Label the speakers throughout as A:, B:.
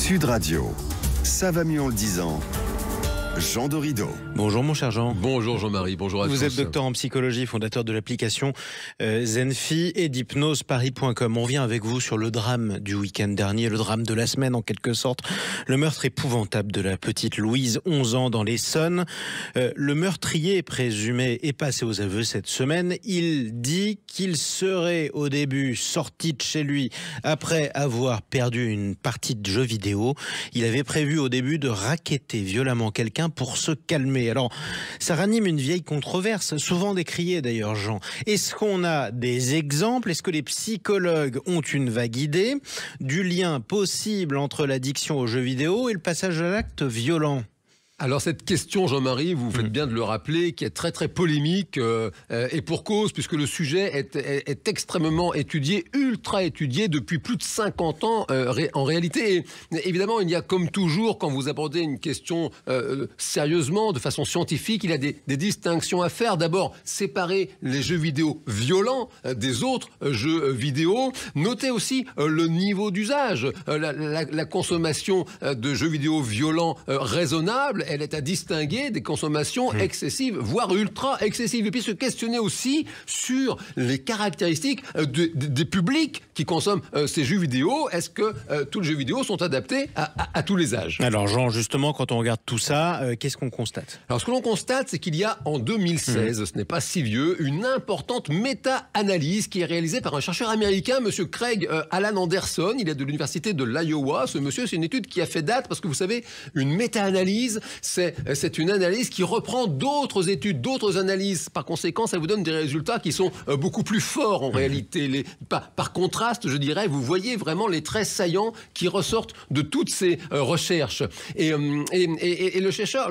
A: Sud Radio, ça va mieux en le disant. Jean Dorido.
B: Bonjour mon cher Jean.
C: Bonjour Jean-Marie, bonjour à tous.
B: Vous êtes docteur en psychologie, fondateur de l'application Zenfi et d'hypnoseparis.com. On revient avec vous sur le drame du week-end dernier, le drame de la semaine en quelque sorte. Le meurtre épouvantable de la petite Louise, 11 ans, dans l'Essonne. Le meurtrier présumé est passé aux aveux cette semaine. Il dit qu'il serait au début sorti de chez lui après avoir perdu une partie de jeu vidéo. Il avait prévu au début de racketter violemment quelqu'un pour se calmer. Alors, ça ranime une vieille controverse, souvent décriée d'ailleurs, Jean. Est-ce qu'on a des exemples? Est-ce que les psychologues ont une vague idée du lien possible entre l'addiction aux jeux vidéo et le passage à l'acte violent?
C: Alors cette question, Jean-Marie, vous faites bien de le rappeler, qui est très très polémique et pour cause, puisque le sujet est extrêmement étudié, ultra étudié depuis plus de 50 ans en réalité. Et évidemment, il y a comme toujours, quand vous abordez une question sérieusement, de façon scientifique, il y a des distinctions à faire. D'abord, séparer les jeux vidéo violents des autres jeux vidéo. Notez aussi le niveau d'usage. La consommation de jeux vidéo violents raisonnables, elle est à distinguer des consommations excessives, voire ultra excessives. Et puis se questionner aussi sur les caractéristiques des publics qui consomment ces jeux vidéo. Est-ce que tous les jeux vidéo sont adaptés à tous les âges?
B: Alors Jean, justement, quand on regarde tout ça, qu'est-ce qu'on constate?
C: Alors ce que l'on constate, c'est qu'il y a en 2016, ce n'est pas si vieux, une importante méta-analyse qui est réalisée par un chercheur américain, monsieur Craig Alan Anderson. Il est de l'université de l'Iowa. Ce monsieur, c'est une étude qui a fait date parce que vous savez, une méta-analyse, c'est une analyse qui reprend d'autres études, d'autres analyses. Par conséquent, ça vous donne des résultats qui sont beaucoup plus forts en réalité. Par contraste, je dirais, vous voyez vraiment les traits saillants qui ressortent de toutes ces recherches. Et le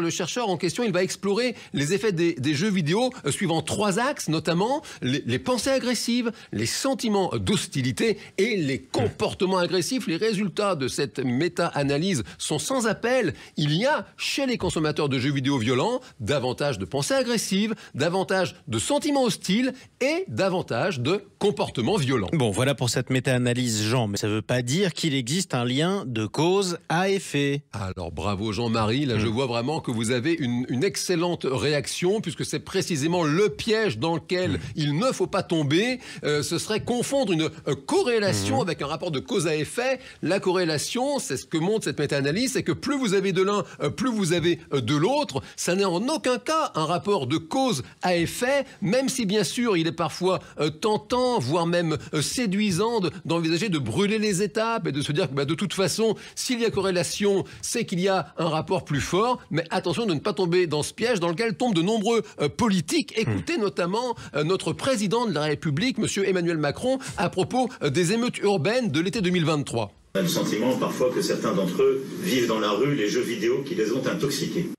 C: chercheur en question, il va explorer les effets des jeux vidéo suivant 3 axes, notamment les pensées agressives, les sentiments d'hostilité et les comportements agressifs. Les résultats de cette méta-analyse sont sans appel. Il y a chez les consommateurs de jeux vidéo violents davantage de pensées agressives, davantage de sentiments hostiles et davantage de comportements violents.
B: Bon, voilà pour cette méta-analyse, Jean, mais ça ne veut pas dire qu'il existe un lien de cause à effet.
C: Alors bravo Jean-Marie, là je vois vraiment que vous avez une excellente réaction, puisque c'est précisément le piège dans lequel il ne faut pas tomber. Ce serait confondre une corrélation avec un rapport de cause à effet. La corrélation, c'est ce que montre cette méta-analyse, c'est que plus vous avez de l'un, plus vous avez de l'autre. Ça n'est en aucun cas un rapport de cause à effet, même si bien sûr il est parfois tentant, voire même séduisant d'envisager de brûler les étapes et de se dire que de toute façon, s'il y a corrélation, c'est qu'il y a un rapport plus fort. Mais attention de ne pas tomber dans ce piège dans lequel tombent de nombreux politiques. Écoutez notamment notre président de la République, monsieur Emmanuel Macron, à propos des émeutes urbaines de l'été 2023.
D: On a le sentiment parfois que certains d'entre eux vivent dans la rue les jeux vidéo qui les ont intoxiqués.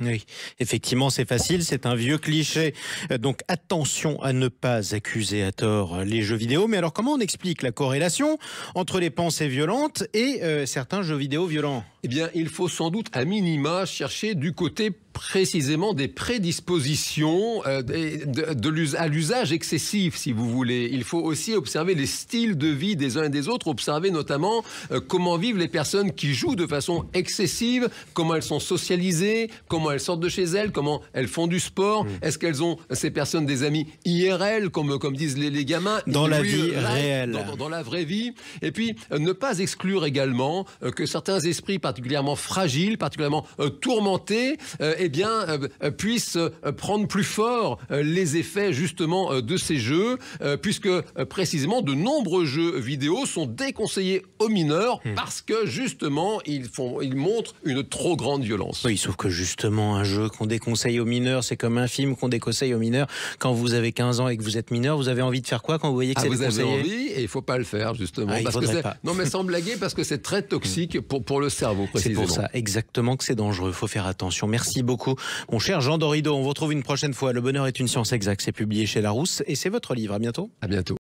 B: Oui, effectivement, c'est facile, c'est un vieux cliché. Donc attention à ne pas accuser à tort les jeux vidéo. Mais alors comment on explique la corrélation entre les pensées violentes et certains jeux vidéo violents?
C: Eh bien, il faut sans doute à minima chercher du côté précisément des prédispositions à l'usage excessif, si vous voulez. Il faut aussi observer les styles de vie des uns et des autres, observer notamment comment vivent les personnes qui jouent de façon excessive, comment elles sont socialisées, comment elles sortent de chez elles, comment elles font du sport. Est-ce qu'elles ont, ces personnes, des amis IRL, comme disent les gamins,
B: dans la vie réelle,
C: dans la vraie vie. Et puis, ne pas exclure également que certains esprits particulièrement fragiles, particulièrement tourmentés, puissent prendre plus fort les effets justement de ces jeux, puisque précisément de nombreux jeux vidéo sont déconseillés aux mineurs parce que justement ils montrent une trop grande violence.
B: Oui, sauf que justement un jeu qu'on déconseille aux mineurs, c'est comme un film qu'on déconseille aux mineurs. Quand vous avez 15 ans et que vous êtes mineur, vous avez envie de faire quoi quand vous voyez que c'est déconseillé?
C: Vous avez envie et il ne faut pas le faire justement.
B: Ah,
C: Non mais sans blaguer, parce que c'est très toxique pour le cerveau précisément.
B: C'est pour ça exactement que c'est dangereux, il faut faire attention. Merci beaucoup mon cher Jean Dorido, on vous retrouve une prochaine fois. Le bonheur est une science exacte, c'est publié chez Larousse et c'est votre livre. À bientôt.
C: À bientôt.